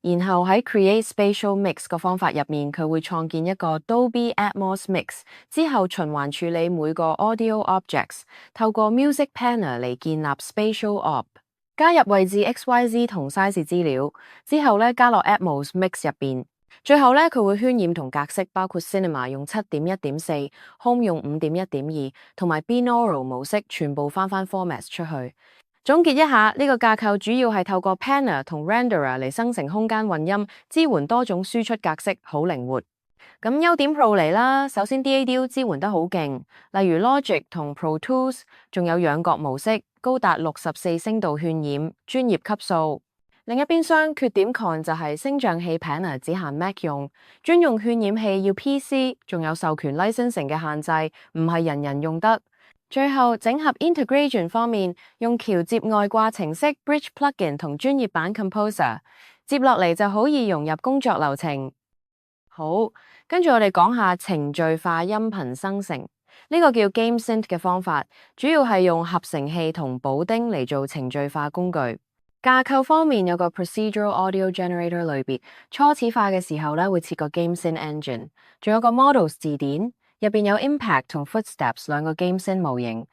然後喺 Create Spatial Mix 個方法入面，佢會創建一個 Dolby Atmos Mix， 之後循環處理每個 Audio Objects， 透過 Music Panner 嚟建立 Spatial Op， 加入位置 XYZ 同 size 資料，之後加落 Atmos Mix 入邊。最後佢會渲染同格式，包括 Cinema 用 7.1.4，Home 用 5.1.2， 同埋 Binaural 模式全部翻 format 出去。總結一下，呢個架構主要係透過 Panner 同 Renderer 嚟生成空間混音，支援多種輸出格式，好靈活。咁優點 Pro 嚟啦，首先 DAW 支援得好勁，例如 Logic 同 Pro Tools， 仲有仰角模式，高達64聲道渲染，專業級數。另一邊廂缺點 Con 就係聲像器 Panner 只限 Mac 用，專用渲染器要 PC， 仲有授權 licensing 嘅限制，唔係人人用得。最後，整合 integration 方面，用橋接外掛程式 Bridge Plugin 同專業版 Composer，接落嚟就好易融入工作流程。好，跟住我哋講下程序化音頻生成，呢個叫 GameSynth 嘅方法，主要係用合成器同補丁嚟做程序化工具。架構方面有個 Procedural Audio Generator 類別，初始化嘅時候咧會設個 GameSynth Engine，仲有個 Models 字典。入邊有 Impact 同 Footsteps 兩個 GameSynth 模型。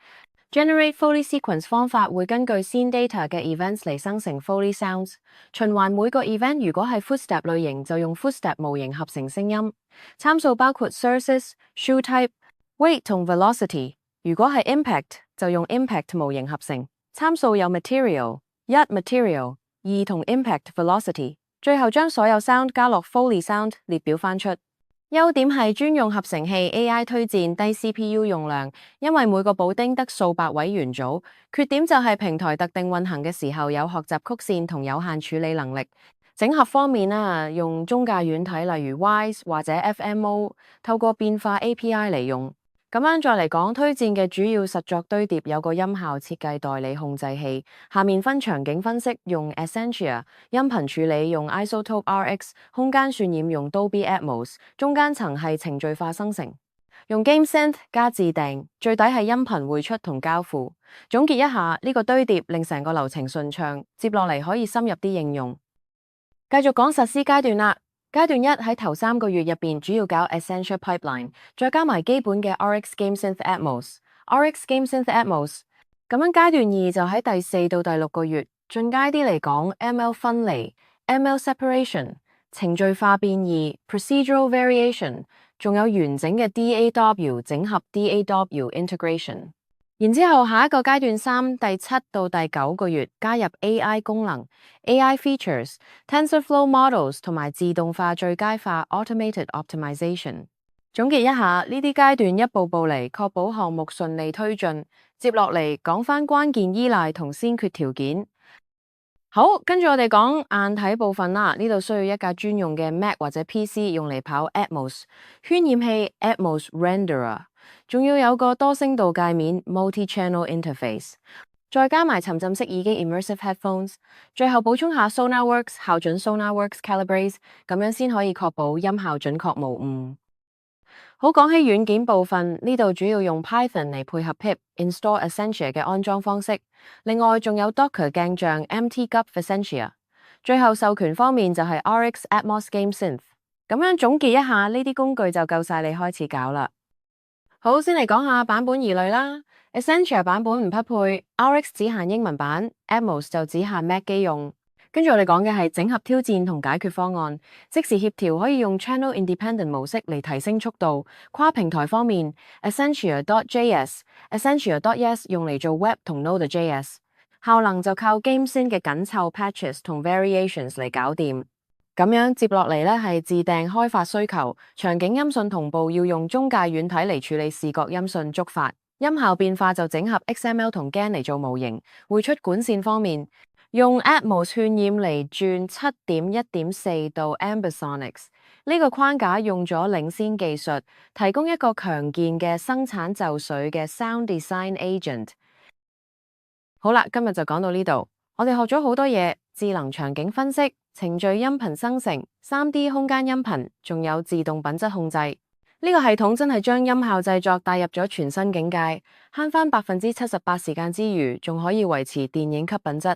Generate Foley Sequence 方法會根據 Scene Data 嘅 Events 嚟生成 Foley Sounds。循環每個 Event 如果係 Footstep 類型，就用 Footstep 模型合成聲音。參數包括 Sources、Shoe Type、Weight 同 Velocity。如果係 Impact 就用 Impact 模型合成。參數有 Material、Material、2同 Impact Velocity。最後將所有 Sound 加落 Foley Sound 列表翻出。優點係專用合成器 AI 推薦低 CPU 用量，因為每個補丁得數百位元組。缺點就係平台特定運行嘅時候有學習曲線同有限處理能力。整合方面用中介軟體例如 Wise 或者 FMO， 透過變化 API 嚟用。咁樣再嚟講，推薦嘅主要實作堆疊有個音效設計代理控制器，下面分場景分析用 Essentia， 音頻處理用 Isotope RX， 空間渲染用 Dolby Atmos， 中間層係程序化生成，用 GameSynth 加自訂，最底係音頻匯出同交付。總結一下，呢個堆疊令成個流程順暢，接落嚟可以深入啲應用。繼續講實施階段啦。階段1喺頭3個月入邊，主要搞 Essential Pipeline， 再加埋基本嘅 RX GameSynth Atmos。RX GameSynth Atmos。咁樣階段2就喺第4到第6個月，進階啲嚟講 ML 分離、ML Separation、程序化變異、Procedural Variation， 仲有完整嘅 DAW 整合 DAW Integration。然之後下一個階段3第7到第9個月加入 AI 功能、AI Features、TensorFlow Models 同埋自動化最佳化 Automated Optimization。總結一下，呢啲階段一步步嚟，確保項目順利推進。接落嚟講返關鍵依賴同先決條件。好，跟住我哋講硬體部分啦。呢度需要一架專用嘅 Mac 或者 PC 用嚟跑 Atmos 渲染器 Atmos Renderer， 仲要有個多聲道界面 Multi-Channel Interface， 再加埋沉浸式耳機 Immersive Headphones， 最後補充下 SonarWorks 校準 SonarWorks Calibrate， 咁樣先可以確保音效準確無誤。好，講起軟件部分，呢度主要用 Python 嚟配合 pip install Essentia 嘅安裝方式，另外仲有 Docker 鏡像 mtgub Essentia。最後授權方面就係 RX Atmos GameSynth。咁樣總結一下，呢啲工具就夠晒你開始搞啦。好，先嚟講下版本疑慮啦。Essentia 版本唔匹配 ，RX 只限英文版 ，Atmos 就只限 Mac 機用。跟住我哋講嘅係整合挑戰同解決方案，即時協調可以用 Channel Independent 模式嚟提升速度。跨平台方面 ，Essentia.js、Essentia.es 用嚟做 Web 同 Node.js， 效能就靠 GameSynth 嘅緊湊 patches 同 variations 嚟搞掂。咁樣接落嚟咧係自訂開發需求，場景音訊同步要用中介軟體嚟處理視覺音訊觸發，音效變化就整合 XML 同 GAN 嚟做模型。匯出管線方面，用 Atmos 渲染嚟轉 7.1.4 到 Ambisonics， 呢個框架用咗領先技術，提供一個強健嘅生產就緒嘅 Sound Design Agent。好啦，今日就講到呢度，我哋學咗好多嘢，智能場景分析、程序音頻生成、3D 空間音頻，仲有自動品質控制。呢個系統真係將音效製作帶入咗全新境界，慳返78%時間之餘，仲可以維持電影級品質。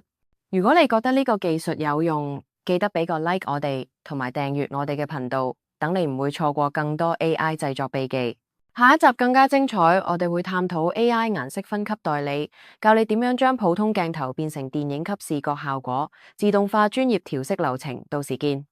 如果你覺得呢個技術有用，記得俾個 like 我哋，同埋訂閱我哋嘅頻道，等你唔會錯過更多 AI 製作秘技。下一集更加精彩，我哋會探討 AI 顏色分級代理，教你點樣將普通鏡頭變成電影級視覺效果，自動化專業調色流程。到時見。